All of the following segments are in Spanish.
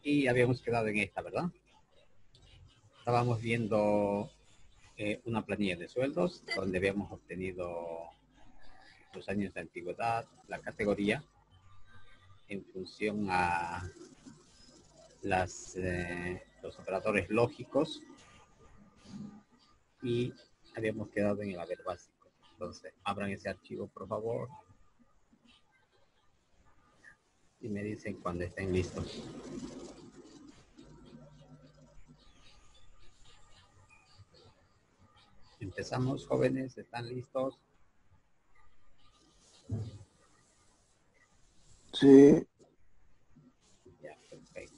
Y habíamos quedado en esta, ¿verdad? Estábamos viendo una planilla de sueldos donde habíamos obtenido los años de antigüedad, la categoría en función a los operadores lógicos y habíamos quedado en el haber básico. Entonces, abran ese archivo, por favor, y me dicen cuando estén listos. Empezamos, jóvenes, ¿están listos? Sí. Ya, perfecto.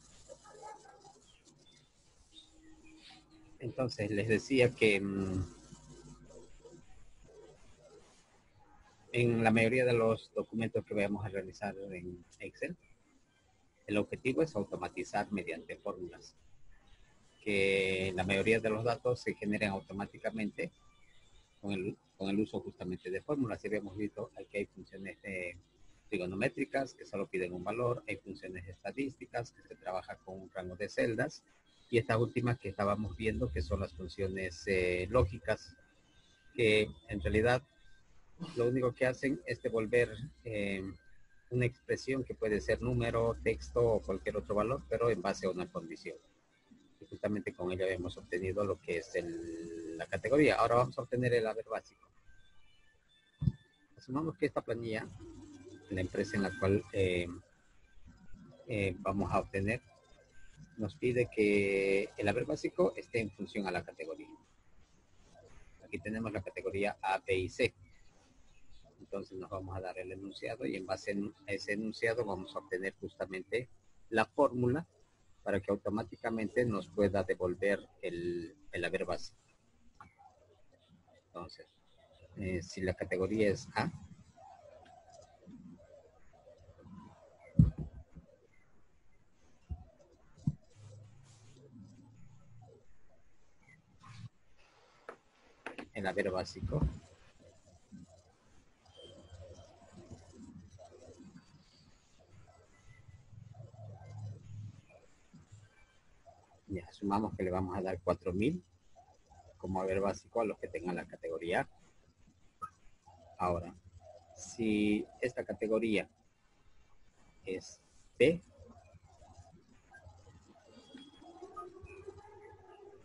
Entonces, les decía que en la mayoría de los documentos que vamos a realizar en Excel, el objetivo es automatizar mediante fórmulas, que la mayoría de los datos se generen automáticamente con el uso justamente de fórmulas. Ya habíamos visto que hay funciones trigonométricas que solo piden un valor, hay funciones estadísticas que se trabaja con un rango de celdas, y estas últimas que estábamos viendo que son las funciones lógicas, que en realidad lo único que hacen es devolver una expresión que puede ser número, texto o cualquier otro valor, pero en base a una condición. Y justamente con ella hemos obtenido lo que es la categoría. Ahora vamos a obtener el haber básico. Asumamos que esta planilla, la empresa en la cual vamos a obtener, nos pide que el haber básico esté en función a la categoría. Aquí tenemos la categoría A, B y C. Entonces nos vamos a dar el enunciado y en base a ese enunciado vamos a obtener justamente la fórmula para que automáticamente nos pueda devolver el haber básico. Entonces, si la categoría es A, el haber básico ya sumamos que le vamos a dar 4,000 como haber básico a los que tengan la categoría A. Ahora, si esta categoría es B,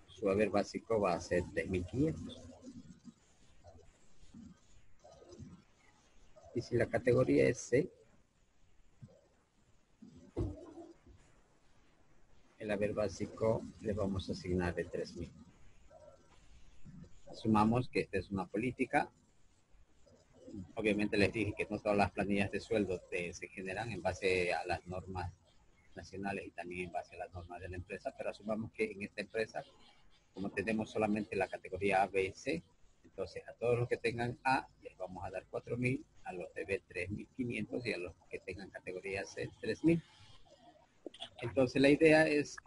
su haber básico va a ser 3,500. Y si la categoría es C, el haber básico le vamos a asignar de 3,000. Asumamos que esta es una política. Obviamente les dije que no todas las planillas de sueldo se generan en base a las normas nacionales y también en base a las normas de la empresa, pero asumamos que en esta empresa, como tenemos solamente la categoría A, B y C, entonces a todos los que tengan A les vamos a dar 4,000, a los de B 3,500 y a los que tengan categoría C 3,000. Entonces la idea es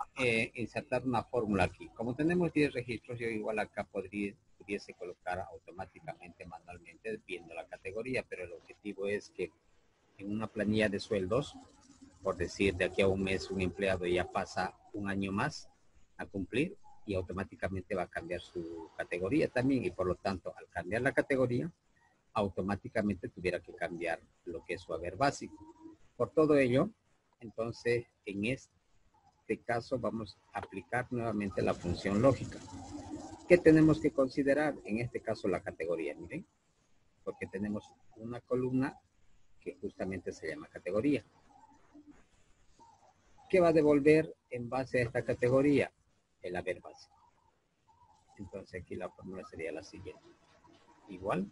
insertar una fórmula aquí. Como tenemos 10 registros, yo igual acá pudiese colocar automáticamente, manualmente, viendo la categoría, pero el objetivo es que en una planilla de sueldos, por decir, de aquí a un mes un empleado ya pasa un año más a cumplir y automáticamente va a cambiar su categoría también, y por lo tanto, al cambiar la categoría, automáticamente tuviera que cambiar lo que es su haber básico. Por todo ello, entonces, en este caso vamos a aplicar nuevamente la función lógica. ¿Qué tenemos que considerar? En este caso la categoría, miren, porque tenemos una columna que justamente se llama categoría. ¿Qué va a devolver en base a esta categoría? El haber básico. Entonces aquí la fórmula sería la siguiente. Igual,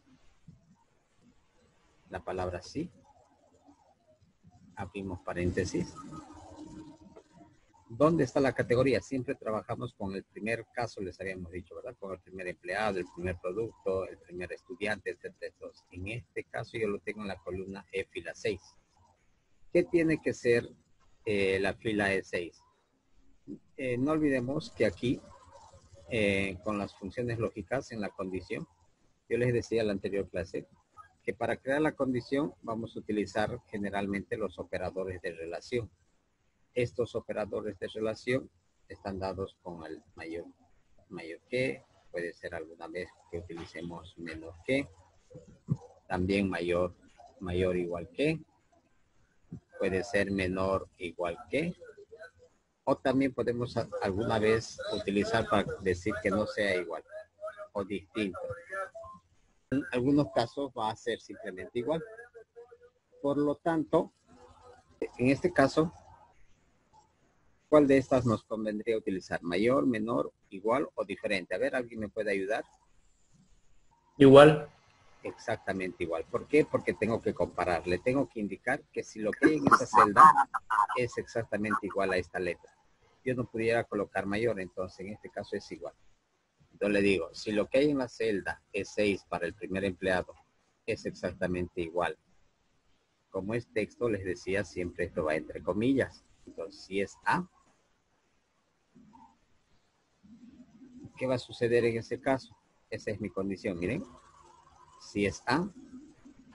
la palabra sí, abrimos paréntesis. ¿Dónde está la categoría? Siempre trabajamos con el primer caso, les habíamos dicho, ¿verdad? Con el primer empleado, el primer producto, el primer estudiante, etc. En este caso yo lo tengo en la columna E, fila 6. ¿Qué tiene que ser la fila E6? No olvidemos que aquí, con las funciones lógicas en la condición, yo les decía en la anterior clase, que para crear la condición vamos a utilizar generalmente los operadores de relación. Estos operadores de relación están dados con el mayor que, puede ser alguna vez que utilicemos menos que, también mayor igual que, puede ser menor igual que, o también podemos alguna vez utilizar para decir que no sea igual o distinto. En algunos casos va a ser simplemente igual. Por lo tanto, en este caso, ¿cuál de estas nos convendría utilizar? ¿Mayor, menor, igual o diferente? A ver, ¿alguien me puede ayudar? Igual. Exactamente igual. ¿Por qué? Porque tengo que comparar. Le tengo que indicar que si lo que hay en esa celda es exactamente igual a esta letra. Yo no pudiera colocar mayor, entonces en este caso es igual. Entonces le digo, si lo que hay en la celda es 6 para el primer empleado, es exactamente igual. Como es texto, les decía, siempre esto va entre comillas. Entonces, si es A, ¿qué va a suceder en ese caso? Esa es mi condición, miren. Si es A,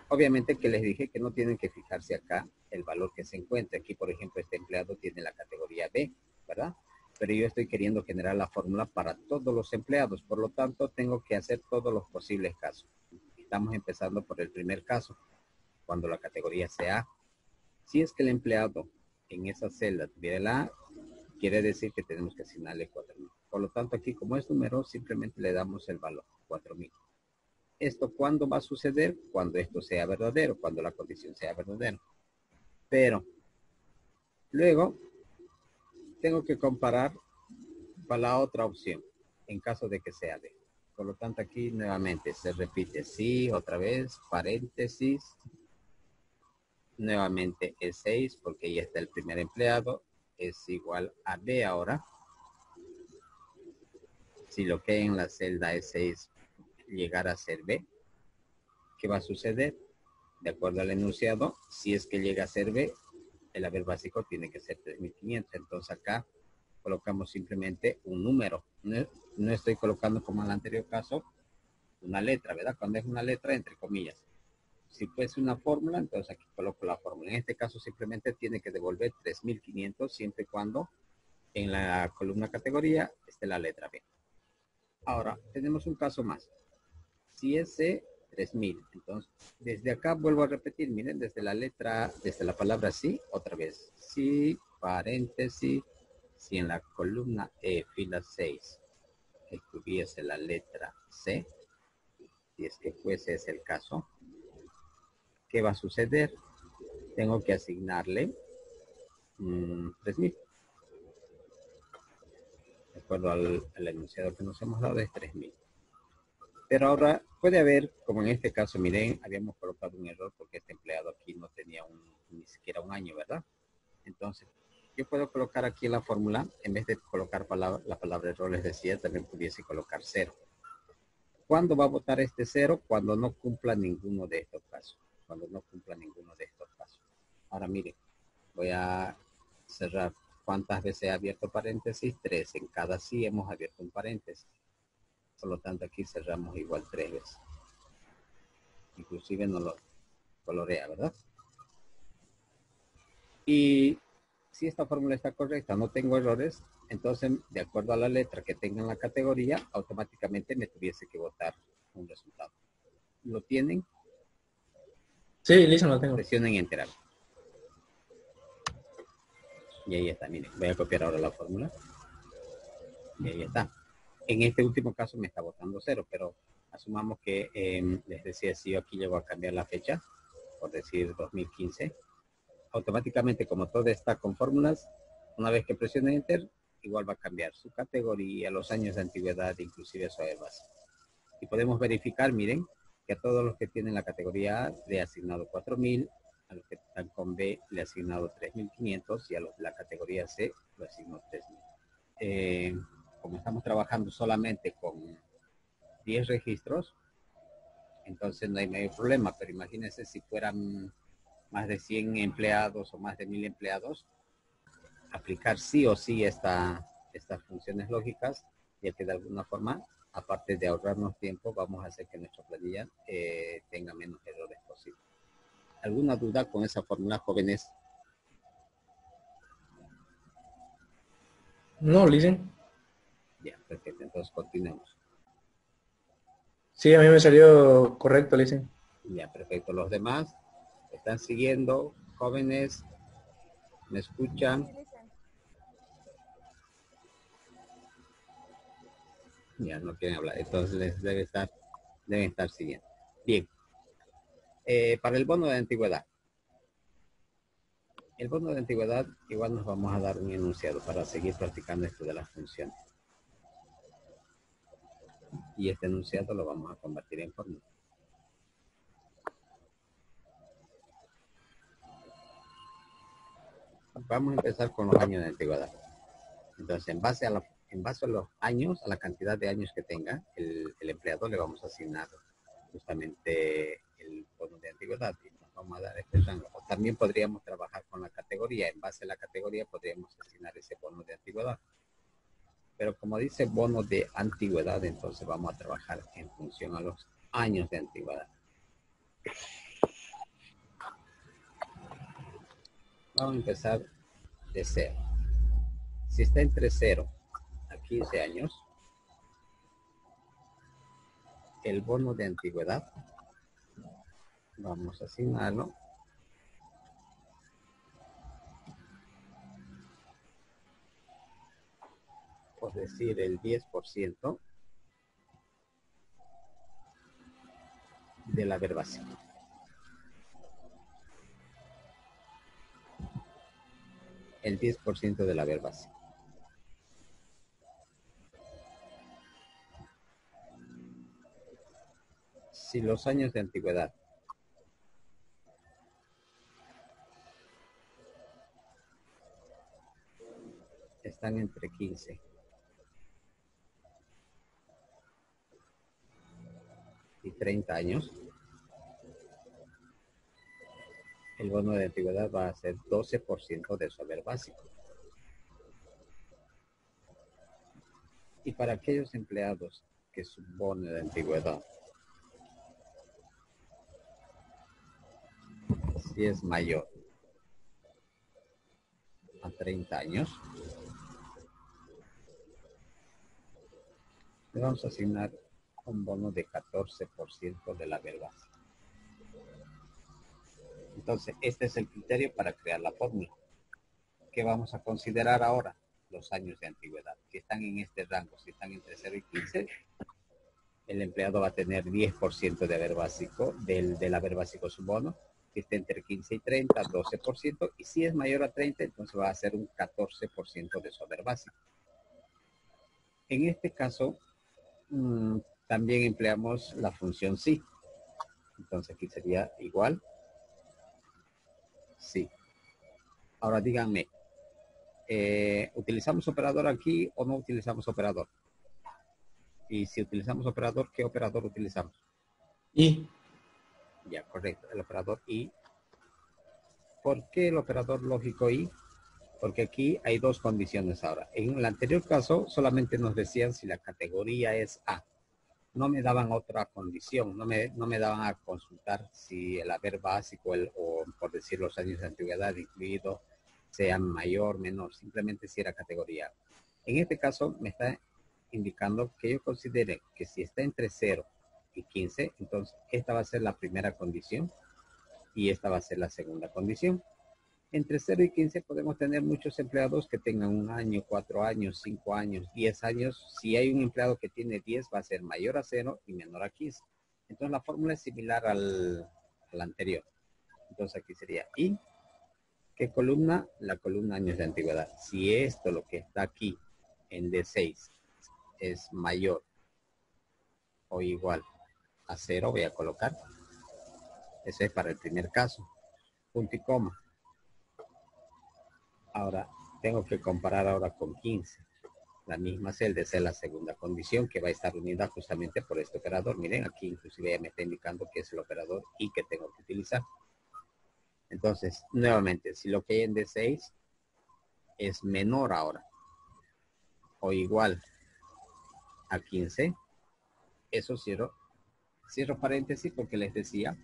obviamente que les dije que no tienen que fijarse acá el valor que se encuentra. Aquí, por ejemplo, este empleado tiene la categoría B, ¿verdad? Pero yo estoy queriendo generar la fórmula para todos los empleados. Por lo tanto, tengo que hacer todos los posibles casos. Estamos empezando por el primer caso, cuando la categoría sea A. Si es que el empleado en esa celda tuviera la A, quiere decir que tenemos que asignarle 4,000. Por lo tanto, aquí como es número, simplemente le damos el valor, 4,000. ¿Esto cuándo va a suceder? Cuando esto sea verdadero, cuando la condición sea verdadera. Pero luego tengo que comparar para la otra opción, en caso de que sea D. Por lo tanto, aquí nuevamente se repite sí, otra vez, paréntesis. Nuevamente es 6 porque ya está el primer empleado. Es igual a B ahora. Si lo que hay en la celda es 6 llegar a ser B, ¿qué va a suceder? De acuerdo al enunciado, si es que llega a ser B, el haber básico tiene que ser 3.500. Entonces acá colocamos simplemente un número. No estoy colocando como en el anterior caso una letra, ¿verdad? Cuando es una letra, entre comillas. Si fuese una fórmula, entonces aquí coloco la fórmula. En este caso simplemente tiene que devolver 3.500 siempre y cuando en la columna categoría esté la letra B. Ahora, tenemos un caso más. Si es C, 3.000. Entonces, desde acá vuelvo a repetir, miren, desde la palabra sí, otra vez. Sí, paréntesis, si en la columna E, fila 6, estuviese la letra C, si es que fuese ese el caso, ¿qué va a suceder? Tengo que asignarle 3.000. De acuerdo al enunciado que nos hemos dado, es 3.000. Pero ahora puede haber, como en este caso, miren, habíamos colocado un error porque este empleado aquí no tenía ni siquiera un año, ¿verdad? Entonces, yo puedo colocar aquí en la fórmula, en vez de colocar la palabra error, les decía, también pudiese colocar 0. ¿Cuándo va a votar este 0? Cuando no cumpla ninguno de estos casos. Cuando no cumpla ninguno de estos casos. Ahora miren, voy a cerrar. ¿Cuántas veces he abierto paréntesis? 3. En cada sí hemos abierto un paréntesis. Por lo tanto, aquí cerramos igual 3 veces. Inclusive no lo colorea, ¿verdad? Y si esta fórmula está correcta, no tengo errores, entonces, de acuerdo a la letra que tenga en la categoría, automáticamente me tuviese que votar un resultado. ¿Lo tienen? Sí, listo, lo tengo. Presionen Enter. Y ahí está, miren, voy a copiar ahora la fórmula. Y ahí está. En este último caso me está votando 0, pero asumamos que, les decía, si yo aquí llego a cambiar la fecha, por decir 2015, automáticamente, como todo está con fórmulas, una vez que presione Enter, igual va a cambiar su categoría, los años de antigüedad, inclusive su base. Y podemos verificar, miren, que a todos los que tienen la categoría A le he asignado 4.000, a los que están con B le he asignado 3.500 y a los de la categoría C le asigno 3.000. Como estamos trabajando solamente con 10 registros, entonces no hay mayor problema, pero imagínense si fueran más de 100 empleados o más de 1.000 empleados, aplicar sí o sí estas funciones lógicas, ya que de alguna forma, aparte de ahorrarnos tiempo, vamos a hacer que nuestra planilla tenga menos errores posibles. ¿Alguna duda con esa fórmula, jóvenes? No, listen. Ya, perfecto. Entonces continuemos. Sí, a mí me salió correcto, listen. Ya, perfecto. Los demás están siguiendo, jóvenes, me escuchan. Ya no quieren hablar, entonces les deben estar siguiendo. Bien, para el bono de antigüedad. El bono de antigüedad, igual nos vamos a dar un enunciado para seguir practicando esto de las funciones. Y este enunciado lo vamos a convertir en fórmula. Vamos a empezar con los años de antigüedad. Entonces, en base a los años, a la cantidad de años que tenga el empleado, le vamos a asignar justamente el bono de antigüedad y nos vamos a dar este rango. O también podríamos trabajar con la categoría. En base a la categoría podríamos asignar ese bono de antigüedad. Pero como dice bono de antigüedad, entonces vamos a trabajar en función a los años de antigüedad. Vamos a empezar de 0. Si está entre 0 a 15 años, el bono de antigüedad, vamos a asignarlo por decir el 10% del haber básico. El 10% del haber básico. Si los años de antigüedad están entre 15 y 30 años, el bono de antigüedad va a ser 12% de su haber básico. Y para aquellos empleados que su bono de antigüedad, si es mayor a 30 años, le vamos a asignar un bono de 14% del haber básico. Entonces, este es el criterio para crear la fórmula. ¿Qué vamos a considerar ahora? Los años de antigüedad. Si están en este rango, si están entre 0 y 15, el empleado va a tener 10% de haber básico, del haber básico su bono. Si está entre 15 y 30, 12%. Y si es mayor a 30, entonces va a ser un 14% de su haber básico. En este caso, también empleamos la función sí. Entonces aquí sería igual sí. Ahora díganme, ¿utilizamos operador aquí o no utilizamos operador? Y si utilizamos operador, ¿qué operador utilizamos? Y. Ya, correcto, el operador y. ¿Por qué el operador lógico y? Porque aquí hay dos condiciones ahora. En el anterior caso solamente nos decían si la categoría es A. No me daban otra condición, no me daban a consultar si el haber básico o por decir los años de antigüedad incluido sean mayor, menor, simplemente si era categoría. En este caso me está indicando que yo considere que si está entre 0 y 15, entonces esta va a ser la primera condición y esta va a ser la segunda condición. Entre 0 y 15 podemos tener muchos empleados que tengan 1 año, 4 años, 5 años, 10 años. Si hay un empleado que tiene 10, va a ser mayor a 0 y menor a 15. Entonces la fórmula es similar al anterior. Entonces aquí sería y. ¿Qué columna? La columna años de antigüedad. Si esto, lo que está aquí en D6, es mayor o igual a 0, voy a colocar. Ese es para el primer caso. Punto y coma. Ahora, tengo que comparar ahora con 15. La misma celda es la segunda condición que va a estar unida justamente por este operador. Miren, aquí inclusive ya me está indicando que es el operador y que tengo que utilizar. Entonces, nuevamente, si lo que hay en D6 es menor ahora o igual a 15, eso cierro paréntesis porque les decía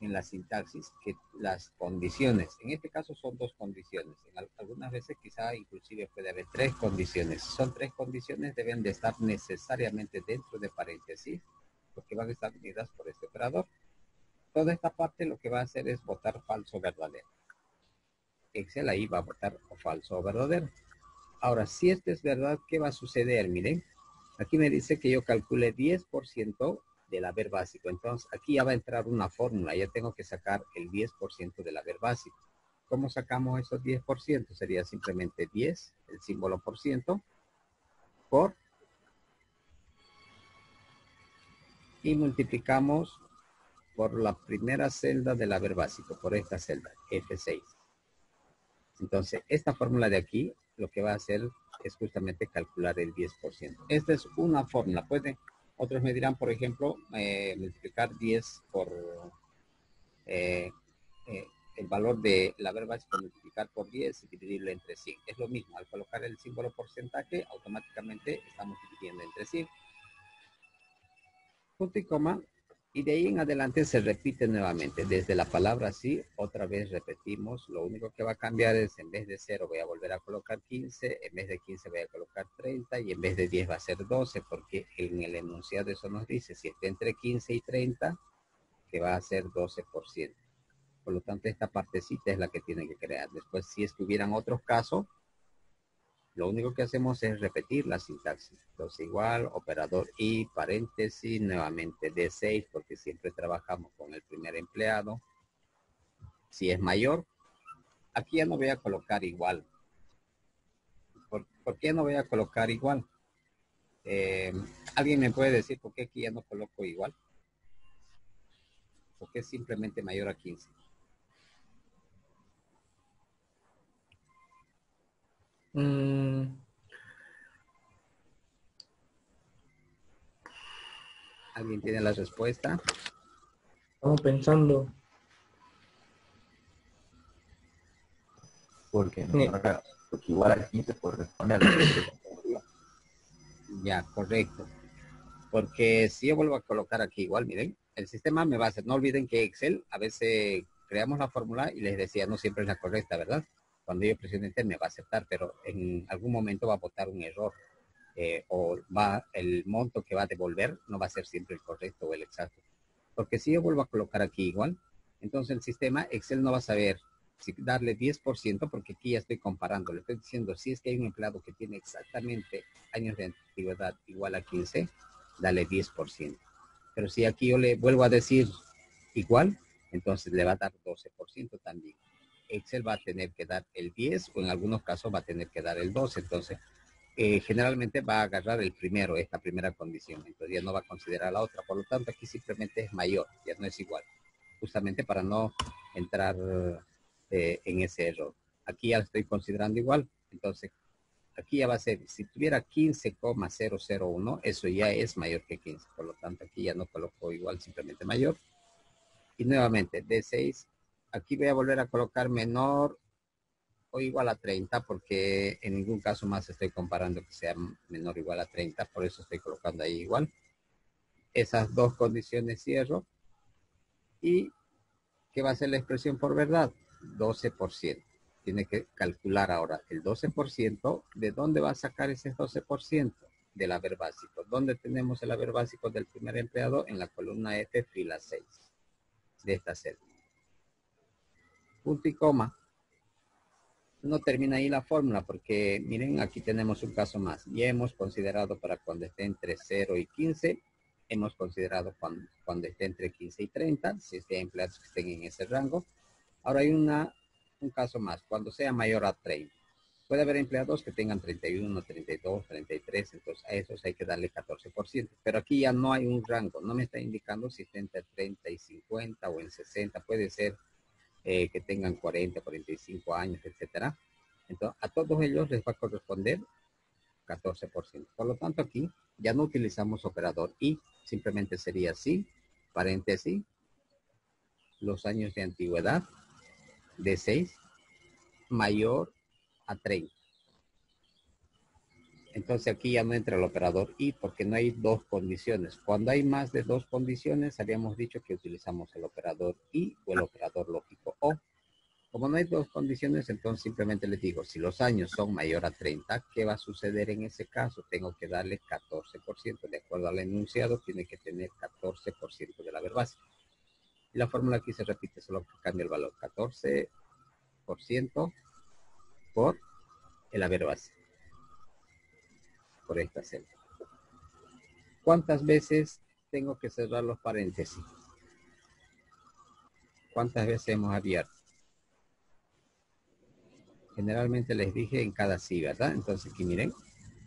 en la sintaxis que las condiciones, en este caso son dos condiciones, en algunas veces quizá inclusive puede haber 3 condiciones. Son 3 condiciones, deben de estar necesariamente dentro de paréntesis, porque van a estar unidas por este operador. Toda esta parte lo que va a hacer es votar falso o verdadero. Excel ahí va a votar falso o verdadero. Ahora, si esto es verdad, ¿qué va a suceder? Miren, aquí me dice que yo calcule 10% del haber básico. Entonces, aquí ya va a entrar una fórmula. Ya tengo que sacar el 10% del haber básico. ¿Cómo sacamos esos 10%? Sería simplemente 10, el símbolo por ciento, por, y multiplicamos por la primera celda del haber básico, por esta celda, F6. Entonces, esta fórmula de aquí, lo que va a hacer es justamente calcular el 10%. Esta es una fórmula. Otros me dirán, por ejemplo, multiplicar 10 por el valor del haber básico, multiplicar por 10 y dividirlo entre 100. Es lo mismo. Al colocar el símbolo porcentaje, automáticamente estamos dividiendo entre 100. Punto y coma. Y de ahí en adelante se repite nuevamente. Desde la palabra sí, otra vez repetimos. Lo único que va a cambiar es, en vez de 0 voy a volver a colocar 15, en vez de 15 voy a colocar 30 y en vez de 10 va a ser 12, porque en el enunciado eso nos dice, si está entre 15 y 30, que va a ser 12%. Por lo tanto, esta partecita es la que tiene que crear. Después, si es que hubieran otros casos, lo único que hacemos es repetir la sintaxis. Entonces, igual, operador y paréntesis, nuevamente D6, porque siempre trabajamos con el primer empleado. Si es mayor, aquí ya no voy a colocar igual. ¿Por qué no voy a colocar igual? ¿Alguien me puede decir por qué aquí ya no coloco igual? ¿Por qué es simplemente mayor a 15? ¿Alguien tiene la respuesta? Estamos pensando. Porque igual a 15 corresponde a la categoría. Ya, correcto. Porque si yo vuelvo a colocar aquí igual, miren, el sistema me va a hacer, no olviden que Excel, a veces creamos la fórmula y les decía, no siempre es la correcta, ¿verdad? Cuando yo presiono Enter me va a aceptar, pero en algún momento va a botar un error. O el monto que va a devolver no va a ser siempre el correcto o el exacto. Porque si yo vuelvo a colocar aquí igual, entonces el sistema Excel no va a saber si darle 10%, porque aquí ya estoy comparando, le estoy diciendo, si es que hay un empleado que tiene exactamente años de antigüedad igual a 15, dale 10%. Pero si aquí yo le vuelvo a decir igual, entonces le va a dar 12% también. Excel va a tener que dar el 10 o en algunos casos va a tener que dar el 12. Entonces, generalmente va a agarrar el primero, esta primera condición. Entonces ya no va a considerar la otra. Por lo tanto, aquí simplemente es mayor, ya no es igual. Justamente para no entrar en ese error. Aquí ya lo estoy considerando igual. Entonces, aquí ya va a ser, si tuviera 15,001, eso ya es mayor que 15. Por lo tanto, aquí ya no coloco igual, simplemente mayor. Y nuevamente, D6, aquí voy a volver a colocar menor o igual a 30, porque en ningún caso más estoy comparando que sea menor o igual a 30, por eso estoy colocando ahí igual. Esas dos condiciones cierro. ¿Y qué va a ser la expresión por verdad? 12%. Tiene que calcular ahora el 12%. ¿De dónde va a sacar ese 12%? Del haber básico. ¿Dónde tenemos el haber básico del primer empleado? En la columna F, fila 6 de esta celda. Punto y coma. No termina ahí la fórmula porque miren, aquí tenemos un caso más. Ya hemos considerado para cuando esté entre 0 y 15. Hemos considerado cuando esté entre 15 y 30, si es que hay empleados que estén en ese rango. Ahora hay un caso más, cuando sea mayor a 30. Puede haber empleados que tengan 31, 32, 33, entonces a esos hay que darle 14%. Pero aquí ya no hay un rango, no me está indicando si está entre 30 y 50 o en 60, puede ser que tengan 40, 45 años, etcétera. Entonces, a todos ellos les va a corresponder 14%. Por lo tanto, aquí ya no utilizamos operador y, simplemente sería así, paréntesis, los años de antigüedad de 6 mayor a 30. Entonces aquí ya no entra el operador y porque no hay dos condiciones. Cuando hay más de dos condiciones, habíamos dicho que utilizamos el operador y o el operador lógico o. Como no hay dos condiciones, entonces simplemente les digo, si los años son mayor a 30, ¿qué va a suceder en ese caso? Tengo que darle 14%. De acuerdo al enunciado, tiene que tener 14% del haber básico. Y la fórmula aquí se repite, solo que cambia el valor. 14% por el haber básico. Por esta celda. ¿Cuántas veces tengo que cerrar los paréntesis? ¿Cuántas veces hemos abierto? Generalmente les dije en cada sí, ¿verdad? Entonces aquí miren,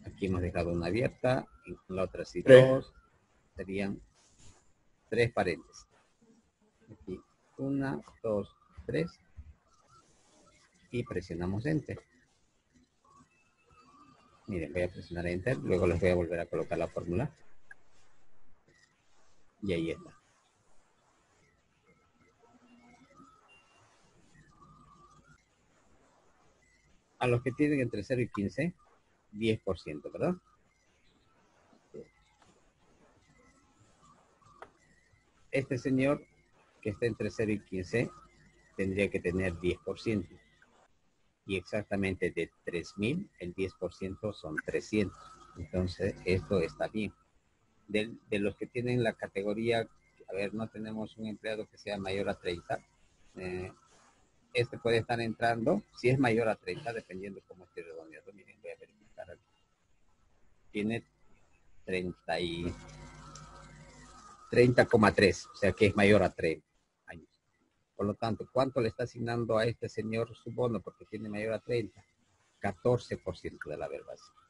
aquí hemos dejado una abierta, en la otra sí dos, serían 3 paréntesis. Aquí 1, 2, 3 y presionamos Enter. Miren, voy a presionar Enter, luego les voy a volver a colocar la fórmula. Y ahí está. A los que tienen entre 0 y 15, 10%, ¿verdad? Este señor que está entre 0 y 15 tendría que tener 10%. Y exactamente de 3.000, el 10% son 300. Entonces, esto está bien. De los que tienen la categoría, a ver, no tenemos un empleado que sea mayor a 30. Este puede estar entrando, si es mayor a 30, dependiendo cómo esté redondeado. Miren, voy a verificar aquí. Tiene 30,3, o sea que es mayor a 30 años. Por lo tanto, ¿cuánto le está asignando a este señor su bono? Porque tiene mayor a 30. 14% de la haber básico.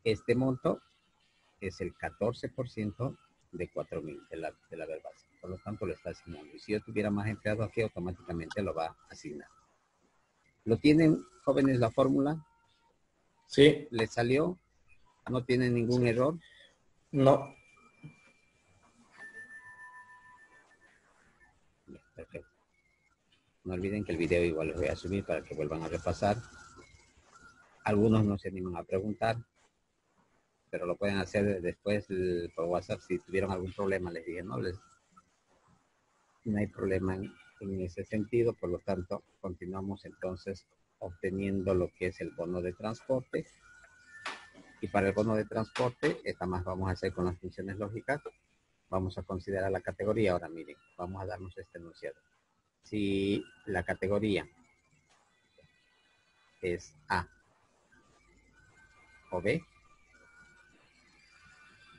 Este monto es el 14% de 4.000 de la haber básico. Por lo tanto, lo está asignando. Y si yo tuviera más empleados aquí, automáticamente lo va a asignar. ¿Lo tienen, jóvenes, la fórmula? Sí. ¿Les salió? ¿No tienen ningún error? No. Bien, perfecto. No olviden que el video igual les voy a subir para que vuelvan a repasar. Algunos no se animan a preguntar, pero lo pueden hacer después por WhatsApp. Si tuvieron algún problema, les dije, no hay problema en ese sentido. Por lo tanto, continuamos entonces obteniendo lo que es el bono de transporte. Y para el bono de transporte, esta más vamos a hacer con las funciones lógicas. Vamos a considerar la categoría. Ahora miren, vamos a darnos este enunciado. Si la categoría es A o B,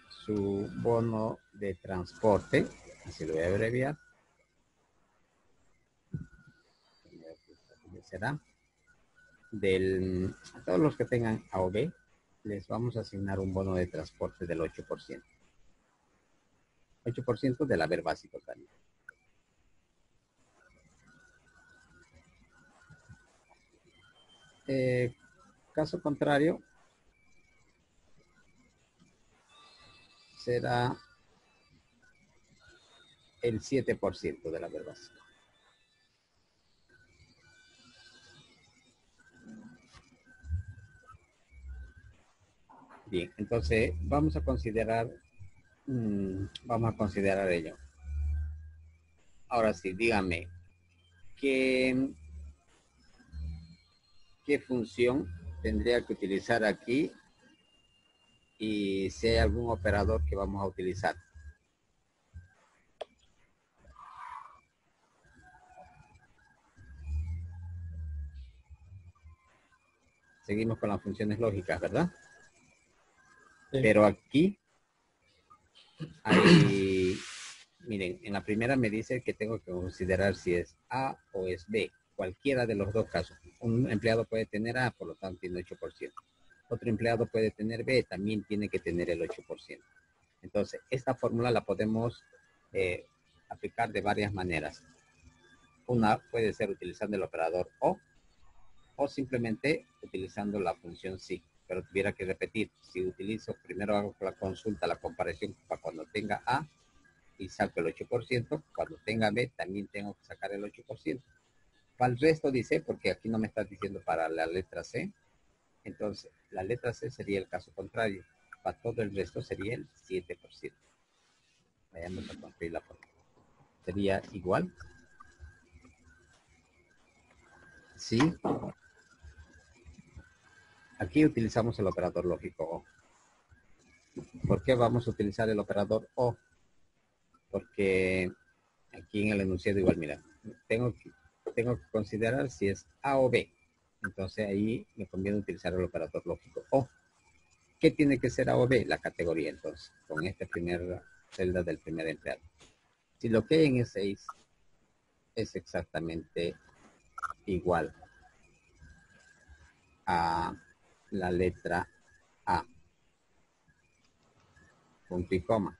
su bono de transporte, así lo voy a abreviar, será a todos los que tengan A o B, les vamos a asignar un bono de transporte del 8%. 8% del haber básico también. Caso contrario, será el 7% del haber básico. Bien, entonces vamos a considerar ello. Ahora sí, dígame, ¿qué función tendría que utilizar aquí? Y si hay algún operador que vamos a utilizar. Seguimos con las funciones lógicas, ¿verdad? Sí. Pero aquí hay, miren, en la primera me dice que tengo que considerar si es A o es B. Cualquiera de los dos casos. Un empleado puede tener A, por lo tanto tiene 8%. Otro empleado puede tener B, también tiene que tener el 8%. Entonces, esta fórmula la podemos aplicar de varias maneras. Una puede ser utilizando el operador o simplemente utilizando la función sí. Pero tuviera que repetir, si utilizo, primero hago la consulta, la comparación para cuando tenga A y saco el 8%, cuando tenga B también tengo que sacar el 8%. Para el resto dice, porque aquí no me está diciendo para la letra C, entonces la letra C sería el caso contrario. Para todo el resto sería el 7%. Vayamos a construir la fórmula. Sería igual ¿sí? Aquí utilizamos el operador lógico O. ¿Por qué vamos a utilizar el operador O? Porque aquí en el enunciado igual, mira, tengo que considerar si es A o B. Entonces ahí me conviene utilizar el operador lógico O. ¿Qué tiene que ser A o B? La categoría, entonces, con esta primera celda del primer empleado. Si lo que hay en E6 es exactamente igual a la letra A, punto y coma,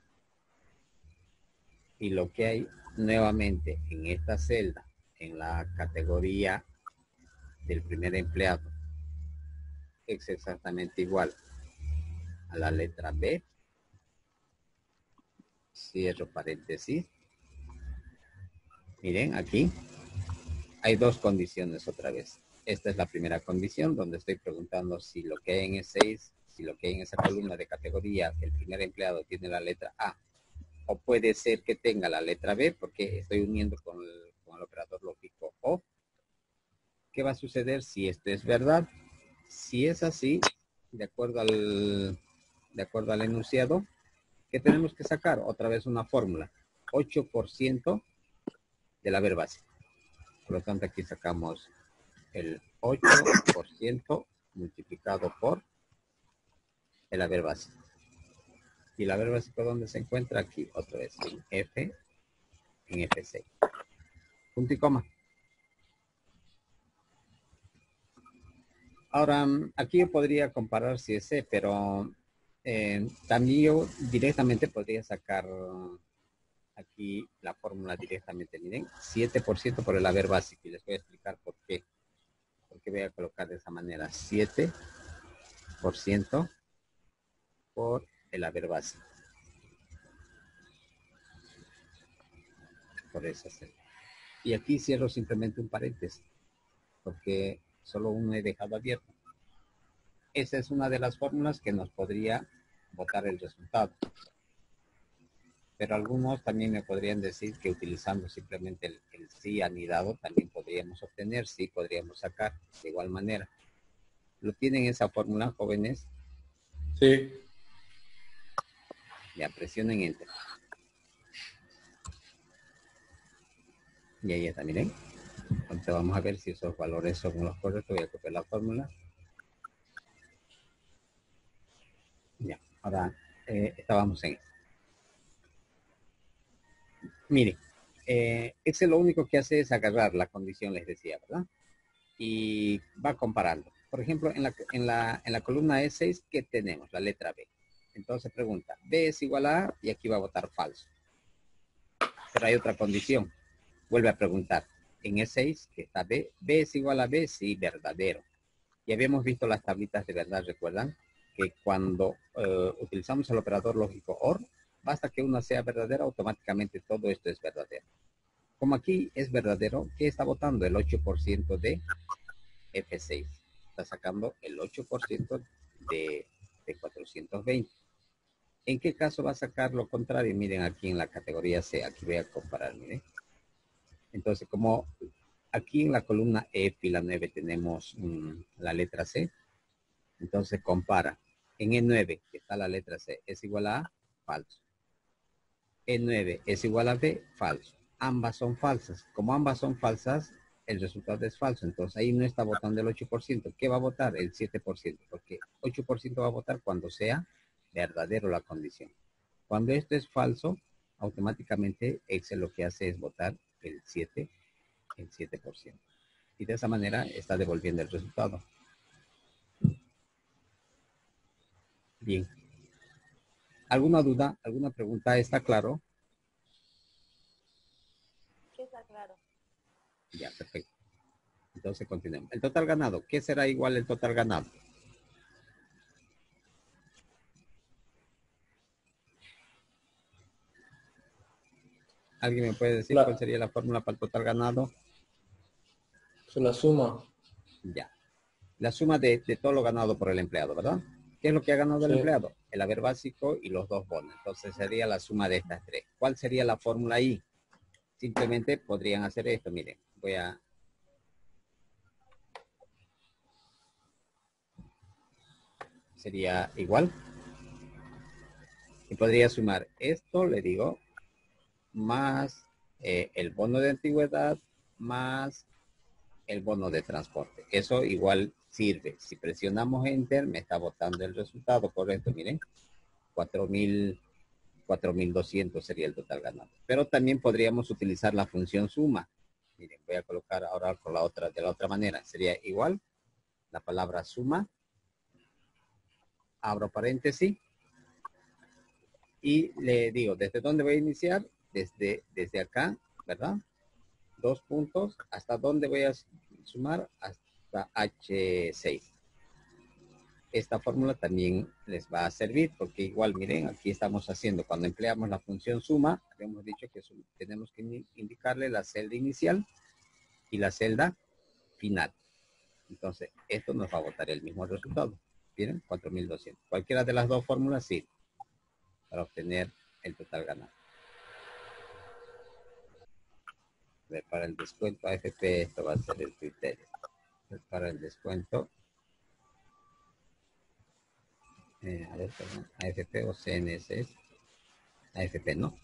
y lo que hay nuevamente en esta celda, en la categoría del primer empleado, es exactamente igual a la letra B, cierro paréntesis. Miren, aquí hay dos condiciones otra vez. Esta es la primera condición donde estoy preguntando si lo que hay en E6, si lo que hay en esa columna de categoría, el primer empleado tiene la letra A, o puede ser que tenga la letra B, porque estoy uniendo con el operador lógico O. ¿Qué va a suceder si esto es verdad? Si es así, de acuerdo al enunciado, ¿qué tenemos que sacar? Otra vez una fórmula. 8% del haber básico. Por lo tanto, aquí sacamos el 8% multiplicado por el haber básico. ¿Y el haber básico dónde se encuentra? Aquí, otra vez, en F6. Punto y coma. Ahora, aquí yo podría comparar si es C, pero también yo directamente podría sacar aquí la fórmula directamente. Miren, 7% por el haber básico. Y les voy a explicar por qué. Porque voy a colocar de esa manera 7% por el haber básico. Por eso. Y aquí cierro simplemente un paréntesis, porque solo uno he dejado abierto. Esa es una de las fórmulas que nos podría botar el resultado. Pero algunos también me podrían decir que utilizando simplemente el sí anidado también podríamos obtener, sí podríamos sacar de igual manera. ¿Lo tienen esa fórmula, jóvenes? Sí. Ya, presionen Enter. Y ahí está, miren. Entonces vamos a ver si esos valores son los correctos. Voy a copiar la fórmula. Ya, ahora estábamos en esto. Miren, Excel lo único que hace es agarrar la condición, les decía, ¿verdad? Y va comparando. Por ejemplo, en la columna E6, ¿qué tenemos? La letra B. Entonces pregunta, B es igual a A y aquí va a votar falso. Pero hay otra condición. Vuelve a preguntar, en E6, que está B, B es igual a B, sí, verdadero. Y habíamos visto las tablitas de verdad, ¿recuerdan? Que cuando utilizamos el operador lógico OR, basta que una sea verdadera, automáticamente todo esto es verdadero. Como aquí es verdadero, ¿qué está votando? El 8% de F6. Está sacando el 8% de 420. ¿En qué caso va a sacar lo contrario? Miren aquí en la categoría C, aquí voy a comparar, miren. Entonces, como aquí en la columna E, fila 9, tenemos la letra C, entonces compara. En E9, que está la letra C, es igual a A, falso. E9 es igual a B, falso. Ambas son falsas. Como ambas son falsas, el resultado es falso. Entonces ahí no está votando el 8%. ¿Qué va a votar? El 7%. Porque 8% va a votar cuando sea verdadero la condición. Cuando esto es falso, automáticamente Excel lo que hace es votar el 7%. Y de esa manera está devolviendo el resultado. Bien. ¿Alguna duda? ¿Alguna pregunta? ¿Está claro? Sí, está claro. Ya, perfecto. Entonces continuemos. El total ganado. ¿Qué será igual el total ganado? ¿Alguien me puede decir cuál sería la fórmula para el total ganado? Es la suma. Ya. La suma de todo lo ganado por el empleado, ¿verdad? ¿Qué es lo que ha ganado el Sí. empleado? El haber básico y los dos bonos. Entonces sería la suma de estas tres. ¿Cuál sería la fórmula ahí? Simplemente podrían hacer esto. Miren, voy a sería igual. Y podría sumar esto, le digo, más el bono de antigüedad, más el bono de transporte. Eso igual sirve. Si presionamos Enter, me está botando el resultado correcto. Miren, 4.200 sería el total ganado. Pero también podríamos utilizar la función suma. Miren, voy a colocar ahora por de la otra manera. Sería igual la palabra suma. Abro paréntesis. Y le digo, ¿desde dónde voy a iniciar? Desde acá, ¿verdad? 2 puntos. ¿Hasta dónde voy a sumar? Hasta H6. Esta fórmula también les va a servir porque igual, miren, aquí estamos haciendo, cuando empleamos la función suma, habíamos dicho que tenemos que indicarle la celda inicial y la celda final. Entonces, esto nos va a botar el mismo resultado. ¿Miren? 4.200. Cualquiera de las dos fórmulas sirve para obtener el total ganado. Para el descuento AFP, esto va a ser el criterio. Para el descuento, a ver, perdón, AFP o CNS, AFP, ¿no?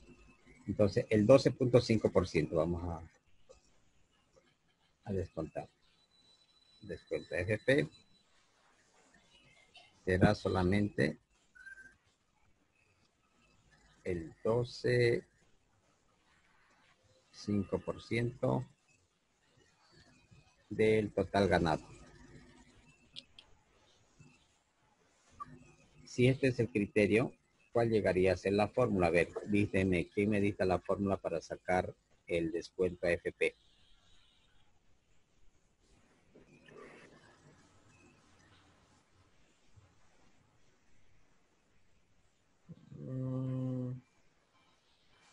Entonces, el 12.5% vamos a descontar. Descuento AFP será solamente el 12.5% del total ganado. Si este es el criterio, ¿cuál llegaría a ser la fórmula? A ver, dígame, ¿quién me dicta la fórmula para sacar el descuento AFP?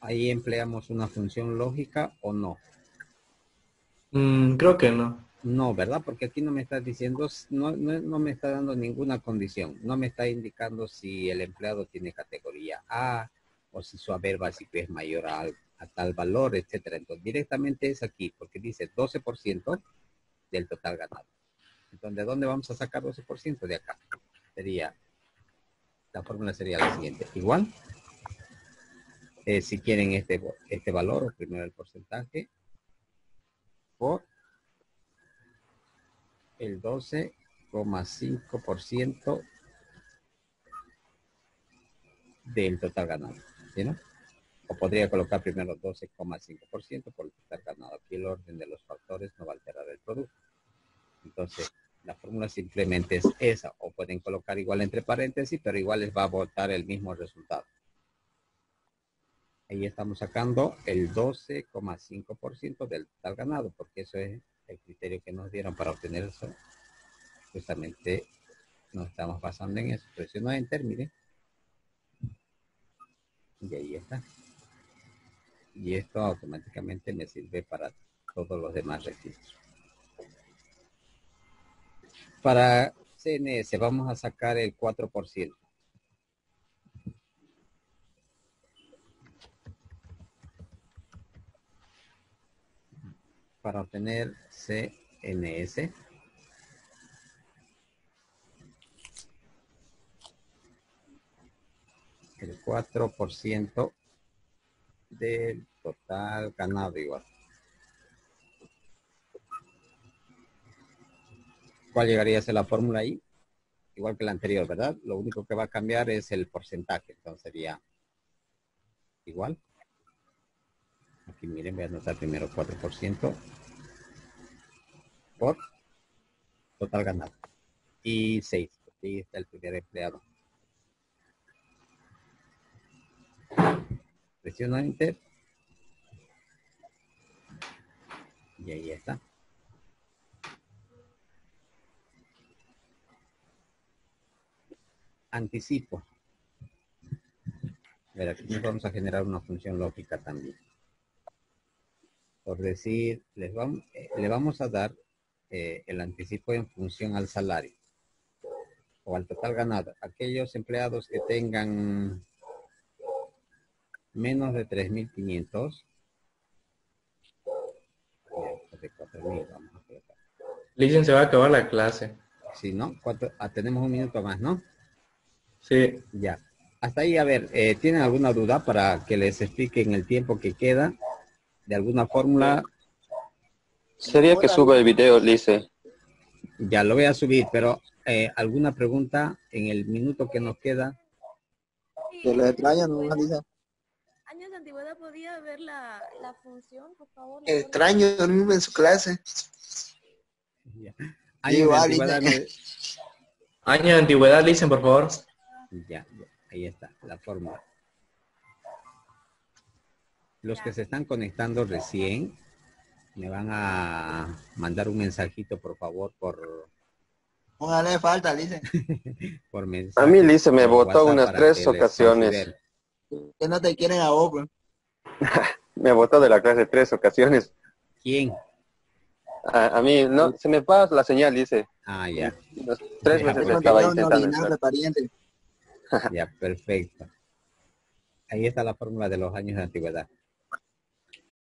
Ahí empleamos una función lógica o no. Creo que no. No, ¿verdad? Porque aquí no me está diciendo, no me está dando ninguna condición. No me está indicando si el empleado tiene categoría A o si su haber básico es mayor a tal valor, etcétera. Entonces, directamente es aquí, porque dice 12% del total ganado. Entonces, ¿de dónde vamos a sacar 12%? De acá. La fórmula sería la siguiente. Igual, si quieren este valor, o primero el porcentaje, por el 12,5% del total ganado, ¿sí, no? O podría colocar primero 12,5% por el total ganado. Aquí el orden de los factores no va a alterar el producto. Entonces, la fórmula simplemente es esa. O pueden colocar igual entre paréntesis, pero igual les va a botar el mismo resultado. Ahí estamos sacando el 12,5% del total ganado, porque eso es el criterio que nos dieron para obtener eso. Justamente nos estamos basando en eso. Presiono Enter, miren. Y ahí está. Y esto automáticamente me sirve para todos los demás registros. Para CNS vamos a sacar el 4%. Para obtener CNS, el 4% del total ganado igual. ¿Cuál llegaría a ser la fórmula ahí? Igual que la anterior, ¿verdad? Lo único que va a cambiar es el porcentaje. Entonces sería igual. Aquí miren, voy a anotar primero 4% por total ganado. Y 6, porque ahí está el primer empleado. Presiono Enter. Y ahí está. Anticipo. A ver, aquí nos vamos a generar una función lógica también. Por decir, le vamos a dar el anticipo en función al salario o al total ganado. Aquellos empleados que tengan menos de 3.500, de 4.000, vamos a colocar. Dicen se va a acabar la clase. Si no, tenemos un minuto más, ¿no? Sí. Ya. Hasta ahí, a ver, ¿tienen alguna duda para que les explique en el tiempo que queda de alguna fórmula? Sería que suba el video, Lice. Ya lo voy a subir, pero ¿alguna pregunta en el minuto que nos queda? Que lo extraño, no dice. Años de antigüedad, ¿podía ver la función, por favor? Extraño lo mismo en su clase. Ya. Años de Igual, antigüedad, Año de antigüedad, dicen, por favor. ya, ahí está, la fórmula. Los que se están conectando recién, me van a mandar un mensajito, por favor, Póngale falta, dice. por mensaje. A mí, Lice, me por votó WhatsApp unas para 3 que les ocasiones. considere. Que no te quieren a vos, pues. Me votó de la clase 3 ocasiones. ¿Quién? A mí, no, se me va la señal, Lice. Ah, ya, 3 Ya, veces pues. estaba No, intentando original entrar. de pariente. ya, perfecto. Ahí está la fórmula de los años de antigüedad.